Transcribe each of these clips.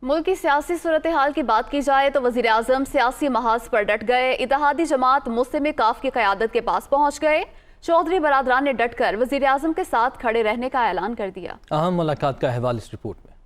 ملک کی سیاسی صورتحال کی بات کی جائے تو وزیراعظم سیاسی محاذ پر ڈٹ گئے۔ اتحادی جماعت مسلم کاف کی قیادت کے پاس پہنچ گئے۔ چودھری برادران نے ڈٹ کر وزیراعظم کے ساتھ کھڑے رہنے کا اعلان کر دیا۔ اہم ملاقات کا احوال اس رپورٹ میں۔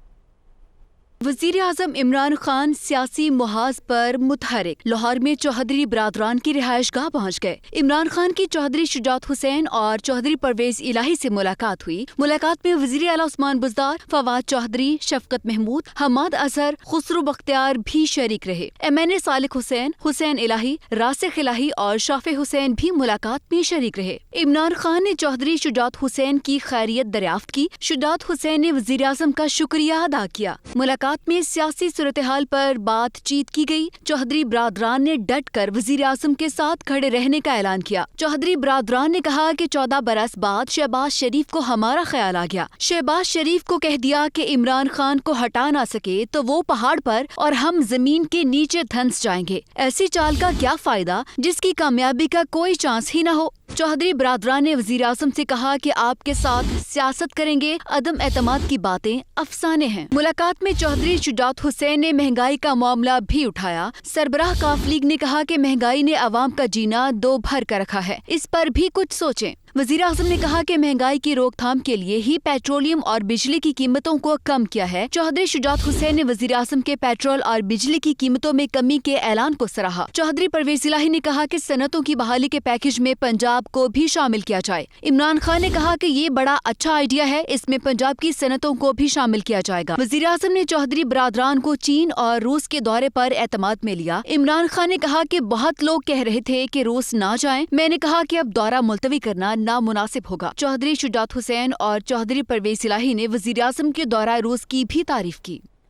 وزیر اعظم عمران خان سیاسی محاذ پر متحرک لاہور میں چودھری برادران کی رہائش گاہ پہنچ گئے۔ عمران خان کی چودھری شجاعت حسین اور چودھری پرویز الہی سے ملاقات ہوئی۔ ملاقات میں وزیر اعلیٰ عثمان بزدار، فواد چودھری، شفقت محمود، حماد اظہر، خسرو بختیار بھی شریک رہے۔ MNA صالح حسین، حسین الہی، راسخ الہی اور شافع حسین بھی ملاقات میں شریک رہے۔ عمران خان نے چودھری شجاعت حسین کی خیریت دریافت کی۔ شجاعت حسین نے وزیر اعظم کا شکریہ ادا کیا۔ ملاقات میں سیاسی صورتحال پر بات چیت کی گئی۔ چودھری برادران نے ڈٹ کر وزیر اعظم کے ساتھ کھڑے رہنے کا اعلان کیا۔ چودھری برادران نے کہا کہ 14 برس بعد شہباز شریف کو ہمارا خیال آ گیا۔ شہباز شریف کو کہہ دیا کہ عمران خان کو ہٹا نہ سکے تو وہ پہاڑ پر اور ہم زمین کے نیچے دھنس جائیں گے۔ ایسی چال کا کیا فائدہ جس کی کامیابی کا کوئی چانس ہی نہ ہو۔ چودھری برادران نے وزیر اعظم سے کہا کہ آپ کے ساتھ سیاست کریں گے، عدم اعتماد کی باتیں افسانے ہیں۔ ملاقات میں چودھری شجاعت حسین نے مہنگائی کا معاملہ بھی اٹھایا۔ سربراہ کاف لیگ نے کہا کہ مہنگائی نے عوام کا جینا دو بھر کر رکھا ہے، اس پر بھی کچھ سوچیں۔ وزیر اعظم نے کہا کہ مہنگائی کی روک تھام کے لیے ہی پیٹرولیم اور بجلی کی قیمتوں کو کم کیا ہے۔ چودھری شجاعت حسین نے وزیر اعظم کے پیٹرول اور بجلی کی قیمتوں میں کمی کے اعلان کو سراہا۔ چودھری پرویز الہی نے کہا کہ صنعتوں کی بحالی کے پیکج میں پنجاب کو بھی شامل کیا جائے۔ عمران خان نے کہا کہ یہ بڑا اچھا آئیڈیا ہے، اس میں پنجاب کی صنعتوں کو بھی شامل کیا جائے گا۔ وزیر اعظم نے چودھری برادران کو چین اور روس کے دورے پر اعتماد میں لیا۔ عمران خان نے کہا کہ بہت لوگ کہہ رہے تھے کہ روس نہ جائیں، میں نے کہا کہ اب دورہ ملتوی کرنا نامناسب ہوگا۔ چودھری شجاعت حسین اور چودھری پرویز الہی نے وزیر اعظم کے دورہ روس کی بھی تعریف کی۔